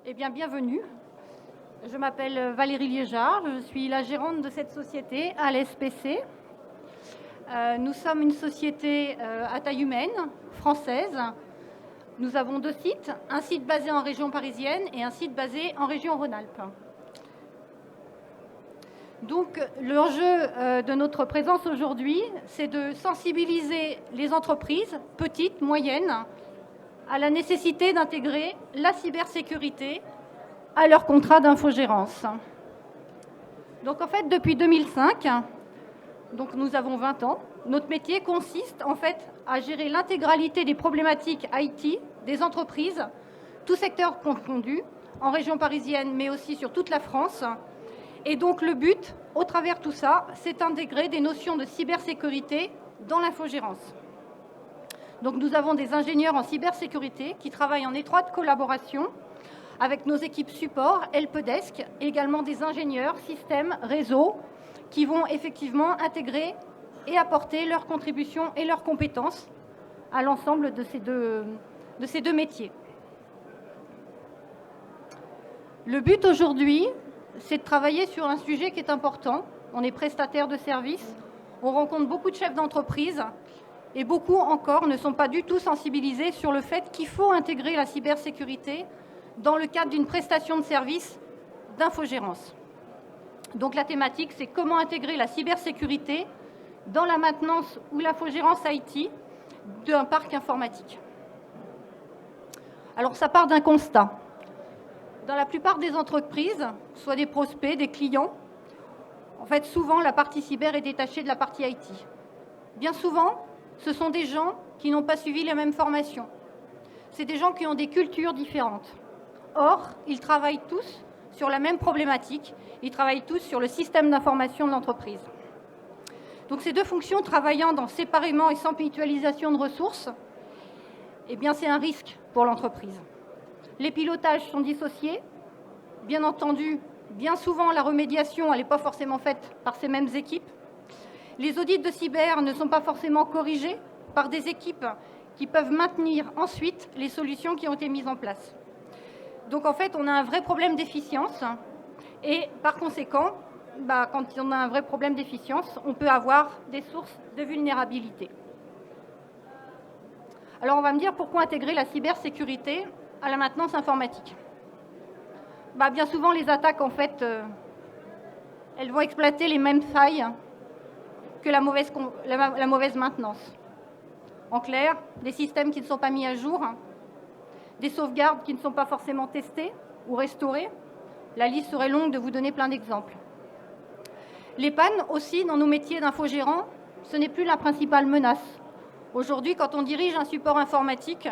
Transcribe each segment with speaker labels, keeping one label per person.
Speaker 1: Eh bien, bienvenue. Je m'appelle Valérie Liégeard, je suis la gérante de cette société, ALSPC. Nous sommes une société à taille humaine, française. Nous avons 2 sites, un site basé en région parisienne et un site basé en région Rhône-Alpes. Donc, l'enjeu de notre présence aujourd'hui, c'est de sensibiliser les entreprises, petites, moyennes, à la nécessité d'intégrer la cybersécurité à leur contrat d'infogérance. Donc en fait, depuis 2005, donc nous avons 20 ans, notre métier consiste en fait à gérer l'intégralité des problématiques IT des entreprises, tous secteurs confondus, en région parisienne, mais aussi sur toute la France. Et donc le but, au travers de tout ça, c'est d'intégrer des notions de cybersécurité dans l'infogérance. Donc nous avons des ingénieurs en cybersécurité qui travaillent en étroite collaboration avec nos équipes support, helpdesk, et également des ingénieurs, systèmes, réseaux, qui vont effectivement intégrer et apporter leur contribution et leurs compétences à l'ensemble de ces deux métiers. Le but aujourd'hui, c'est de travailler sur un sujet qui est important. On est prestataire de services, on rencontre beaucoup de chefs d'entreprise, et beaucoup encore ne sont pas du tout sensibilisés sur le fait qu'il faut intégrer la cybersécurité dans le cadre d'une prestation de service d'infogérance. Donc la thématique, c'est comment intégrer la cybersécurité dans la maintenance ou l'infogérance IT d'un parc informatique. Alors ça part d'un constat. Dans la plupart des entreprises, soit des prospects, des clients, en fait souvent la partie cyber est détachée de la partie IT. Bien souvent, ce sont des gens qui n'ont pas suivi les mêmes formations. C'est des gens qui ont des cultures différentes. Or, ils travaillent tous sur la même problématique, ils travaillent tous sur le système d'information de l'entreprise. Donc ces deux fonctions travaillant séparément et sans mutualisation de ressources, eh bien c'est un risque pour l'entreprise. Les pilotages sont dissociés, bien entendu, bien souvent la remédiation elle n'est pas forcément faite par ces mêmes équipes. Les audits de cyber ne sont pas forcément corrigés par des équipes qui peuvent maintenir ensuite les solutions qui ont été mises en place. Donc en fait, on a un vrai problème d'efficience et par conséquent, quand on a un vrai problème d'efficience, on peut avoir des sources de vulnérabilité. Alors on va me dire pourquoi intégrer la cybersécurité à la maintenance informatique. Bien souvent, les attaques, en fait, elles vont exploiter les mêmes failles que la mauvaise maintenance. En clair, des systèmes qui ne sont pas mis à jour, des sauvegardes qui ne sont pas forcément testées ou restaurées. La liste serait longue de vous donner plein d'exemples. Les pannes aussi, dans nos métiers d'infogérants, ce n'est plus la principale menace. Aujourd'hui, quand on dirige un support informatique,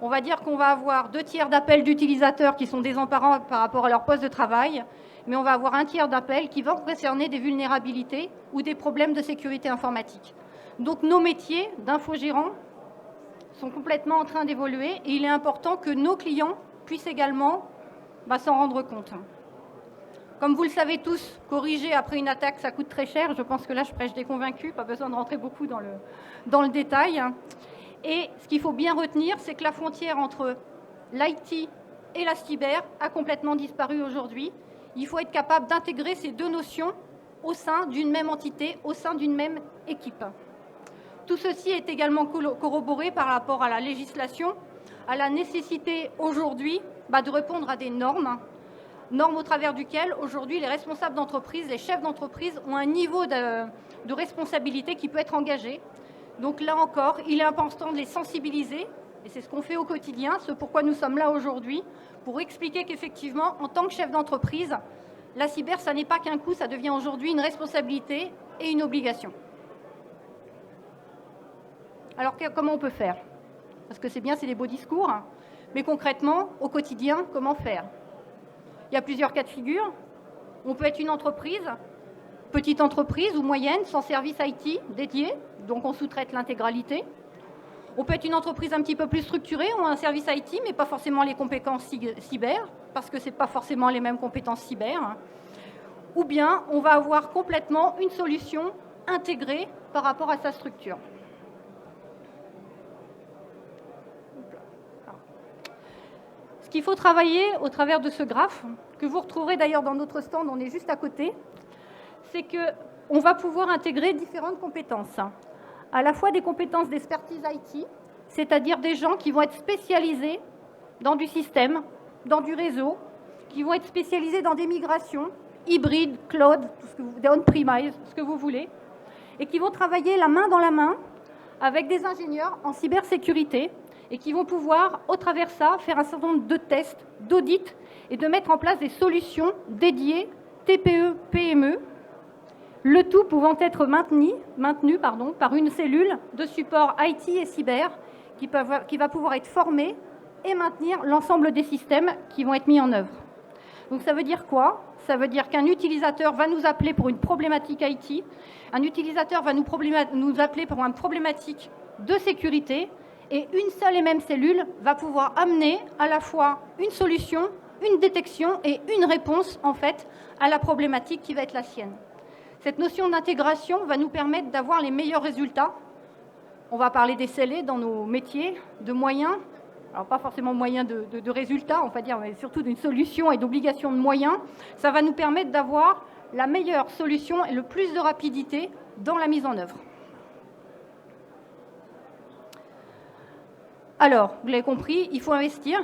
Speaker 1: on va dire qu'on va avoir 2/3 d'appels d'utilisateurs qui sont désemparants par rapport à leur poste de travail, mais on va avoir 1/3 d'appels qui vont concerner des vulnérabilités ou des problèmes de sécurité informatique. Donc nos métiers d'infogérants sont complètement en train d'évoluer et il est important que nos clients puissent également s'en rendre compte. Comme vous le savez tous, corriger après une attaque, ça coûte très cher. Je pense que là, je prêche des convaincus, pas besoin de rentrer beaucoup dans le détail. Et ce qu'il faut bien retenir, c'est que la frontière entre l'IT et la cyber a complètement disparu aujourd'hui. Il faut être capable d'intégrer ces deux notions au sein d'une même entité, au sein d'une même équipe. Tout ceci est également corroboré par rapport à la législation, à la nécessité aujourd'hui de répondre à des normes au travers duquel aujourd'hui les responsables d'entreprise, les chefs d'entreprise ont un niveau de responsabilité qui peut être engagé. Donc là encore, il est important de les sensibiliser, et c'est ce qu'on fait au quotidien, ce pourquoi nous sommes là aujourd'hui, pour expliquer qu'effectivement, en tant que chef d'entreprise, la cyber, ça n'est pas qu'un coût, ça devient aujourd'hui une responsabilité et une obligation. Alors comment on peut faire? Parce que c'est bien, c'est des beaux discours, mais concrètement, au quotidien, comment faire? Il y a plusieurs cas de figure. On peut être une entreprise, petite entreprise ou moyenne, sans service IT dédié, donc on sous-traite l'intégralité. On peut être une entreprise un petit peu plus structurée, on a un service IT, mais pas forcément les compétences cyber, parce que ce n'est pas forcément les mêmes compétences cyber. Ou bien on va avoir complètement une solution intégrée par rapport à sa structure. qu'il faut travailler au travers de ce graphe, que vous retrouverez d'ailleurs dans notre stand, on est juste à côté, c'est qu'on va pouvoir intégrer différentes compétences. À la fois des compétences d'expertise IT, c'est-à-dire des gens qui vont être spécialisés dans du système, dans du réseau, qui vont être spécialisés dans des migrations, hybrides, cloud, on-premise, ce que vous voulez, et qui vont travailler la main dans la main avec des ingénieurs en cybersécurité et qui vont pouvoir, au travers de ça, faire un certain nombre de tests, d'audits et de mettre en place des solutions dédiées TPE, PME, le tout pouvant être maintenu par une cellule de support IT et cyber qui va pouvoir être formée et maintenir l'ensemble des systèmes qui vont être mis en œuvre. Donc ça veut dire quoi? Ça veut dire qu'un utilisateur va nous appeler pour une problématique IT, un utilisateur va nous appeler pour une problématique de sécurité, et une seule et même cellule va pouvoir amener à la fois une solution, une détection et une réponse en fait à la problématique qui va être la sienne. Cette notion d'intégration va nous permettre d'avoir les meilleurs résultats. On va parler des SLA dans nos métiers, de moyens, alors pas forcément moyens de résultats, on va dire, mais surtout d'une solution et d'obligation de moyens. Ça va nous permettre d'avoir la meilleure solution et le plus de rapidité dans la mise en œuvre. Alors, vous l'avez compris, il faut investir.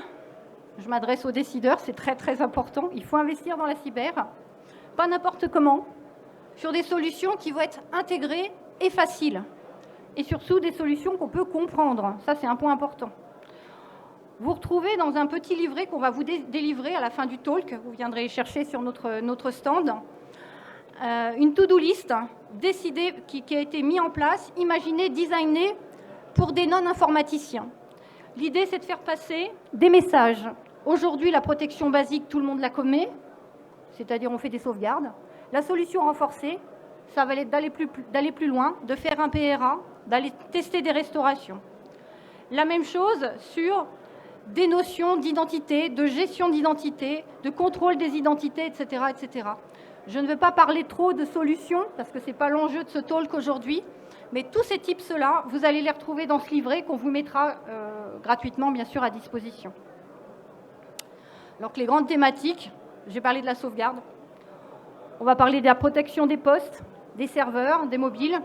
Speaker 1: Je m'adresse aux décideurs, c'est très très important. Il faut investir dans la cyber, pas n'importe comment, sur des solutions qui vont être intégrées et faciles. Et surtout des solutions qu'on peut comprendre. Ça, c'est un point important. Vous retrouvez dans un petit livret qu'on va vous délivrer à la fin du talk, vous viendrez chercher sur notre stand, une to-do list décidée, qui a été mise en place, imaginée, designée pour des non-informaticiens. L'idée, c'est de faire passer des messages. Aujourd'hui, la protection basique, tout le monde la commet, c'est-à-dire on fait des sauvegardes. La solution renforcée, ça va être d'aller plus loin, de faire un PRA, d'aller tester des restaurations. La même chose sur des notions d'identité, de gestion d'identité, de contrôle des identités, etc., etc. Je ne veux pas parler trop de solutions, parce que ce n'est pas l'enjeu de ce talk aujourd'hui, mais tous ces tips-là, vous allez les retrouver dans ce livret qu'on vous mettra gratuitement, bien sûr, à disposition. Alors que les grandes thématiques, j'ai parlé de la sauvegarde, on va parler de la protection des postes, des serveurs, des mobiles,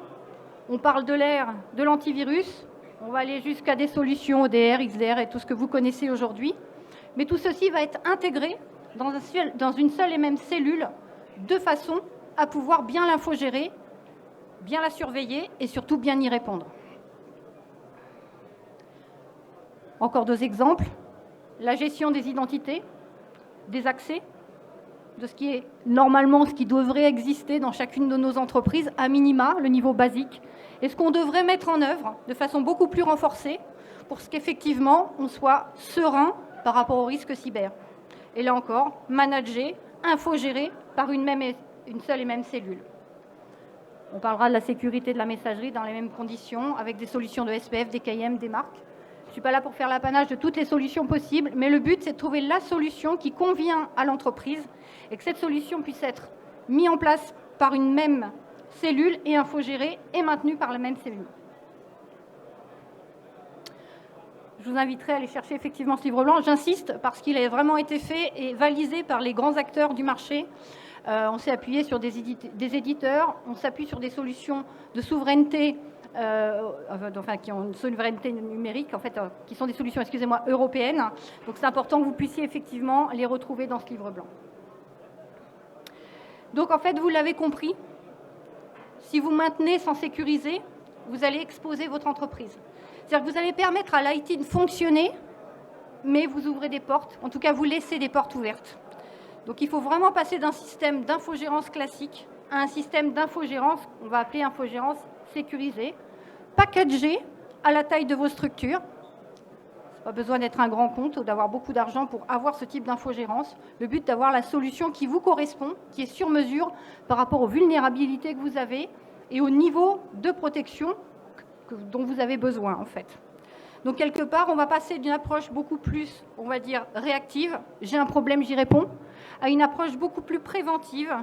Speaker 1: on parle de l'ère de l'antivirus, on va aller jusqu'à des solutions ODR, XDR et tout ce que vous connaissez aujourd'hui. Mais tout ceci va être intégré dans une seule et même cellule de façon à pouvoir bien l'infogérer, bien la surveiller et surtout bien y répondre. Encore 2 exemples. La gestion des identités, des accès, de ce qui est normalement, ce qui devrait exister dans chacune de nos entreprises, à minima, le niveau basique, et ce qu'on devrait mettre en œuvre de façon beaucoup plus renforcée pour qu'effectivement on soit serein par rapport au risque cyber. Et là encore, manager, infogérer par une seule et même cellule. On parlera de la sécurité de la messagerie dans les mêmes conditions, avec des solutions de SPF, des KIM, des marques. Je ne suis pas là pour faire l'apanage de toutes les solutions possibles, mais le but, c'est de trouver la solution qui convient à l'entreprise et que cette solution puisse être mise en place par une même cellule et infogérée et maintenue par la même cellule. Je vous inviterai à aller chercher effectivement ce livre blanc. J'insiste parce qu'il a vraiment été fait et validé par les grands acteurs du marché. On s'est appuyé sur des éditeurs, on s'appuie sur des solutions de souveraineté, qui ont une souveraineté numérique, en fait, qui sont des solutions, européennes. Donc c'est important que vous puissiez effectivement les retrouver dans ce livre blanc. Donc en fait, vous l'avez compris, si vous maintenez sans sécuriser, vous allez exposer votre entreprise. C'est-à-dire que vous allez permettre à l'IT de fonctionner, mais vous ouvrez des portes, en tout cas vous laissez des portes ouvertes. Donc il faut vraiment passer d'un système d'infogérance classique à un système d'infogérance, on va appeler infogérance sécurisée, packagée à la taille de vos structures. Pas besoin d'être un grand compte ou d'avoir beaucoup d'argent pour avoir ce type d'infogérance. Le but, d'avoir la solution qui vous correspond, qui est sur mesure par rapport aux vulnérabilités que vous avez et au niveau de protection dont vous avez besoin, en fait. Donc, quelque part, on va passer d'une approche beaucoup plus, on va dire, réactive, j'ai un problème, j'y réponds, à une approche beaucoup plus préventive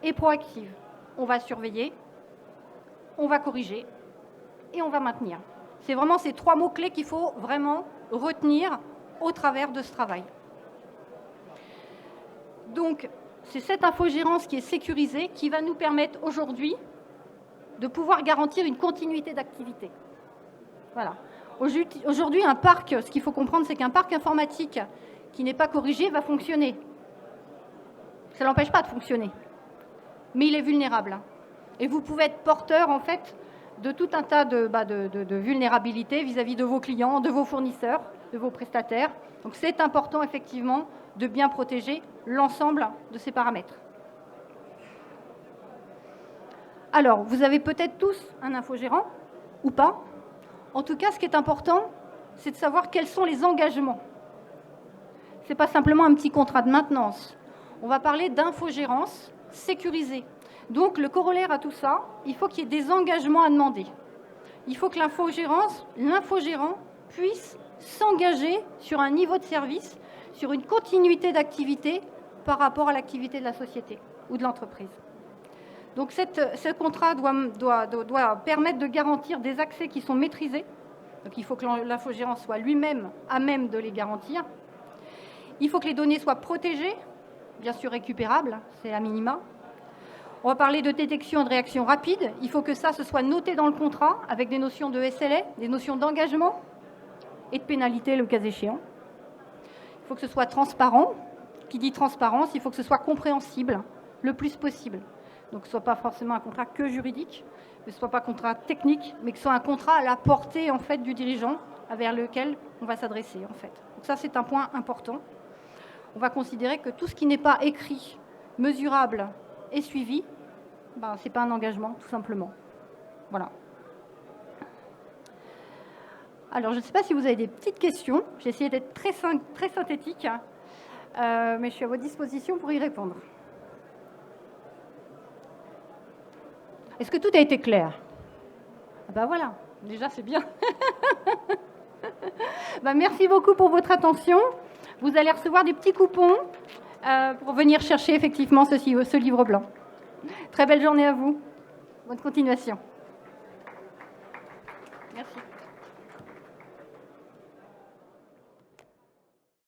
Speaker 1: et proactive. On va surveiller, on va corriger et on va maintenir. C'est vraiment ces 3 mots-clés qu'il faut vraiment retenir au travers de ce travail. Donc, c'est cette infogérance qui est sécurisée qui va nous permettre aujourd'hui de pouvoir garantir une continuité d'activité. Voilà. Aujourd'hui, un parc, ce qu'il faut comprendre, c'est qu'un parc informatique qui n'est pas corrigé va fonctionner. Ça ne l'empêche pas de fonctionner. Mais il est vulnérable. Et vous pouvez être porteur, en fait, de tout un tas de vulnérabilités vis-à-vis de vos clients, de vos fournisseurs, de vos prestataires. Donc c'est important, effectivement, de bien protéger l'ensemble de ces paramètres. Alors, vous avez peut-être tous un infogérant, ou pas. En tout cas, ce qui est important, c'est de savoir quels sont les engagements. Ce n'est pas simplement un petit contrat de maintenance. On va parler d'infogérance sécurisée. Donc, le corollaire à tout ça, il faut qu'il y ait des engagements à demander. Il faut que l'infogérant puisse s'engager sur un niveau de service, sur une continuité d'activité par rapport à l'activité de la société ou de l'entreprise. Donc, ce contrat doit permettre de garantir des accès qui sont maîtrisés. Donc, il faut que l'infogérant soit lui-même à même de les garantir. Il faut que les données soient protégées, bien sûr récupérables, c'est à minima. On va parler de détection et de réaction rapide. Il faut que ça se soit noté dans le contrat avec des notions de SLA, des notions d'engagement et de pénalité le cas échéant. Il faut que ce soit transparent. Qui dit transparence, il faut que ce soit compréhensible le plus possible. Donc que ce ne soit pas forcément un contrat que juridique, que ce ne soit pas un contrat technique, mais que ce soit un contrat à la portée en fait, du dirigeant vers lequel on va s'adresser. En fait. Donc ça, c'est un point important. On va considérer que tout ce qui n'est pas écrit, mesurable et suivi, ce n'est pas un engagement, tout simplement. Voilà. Alors, je ne sais pas si vous avez des petites questions. J'ai essayé d'être très synthétique, mais je suis à votre disposition pour y répondre. Est-ce que tout a été clair? Voilà, déjà c'est bien. Merci beaucoup pour votre attention. Vous allez recevoir des petits coupons pour venir chercher effectivement ce livre blanc. Très belle journée à vous. Bonne continuation. Merci.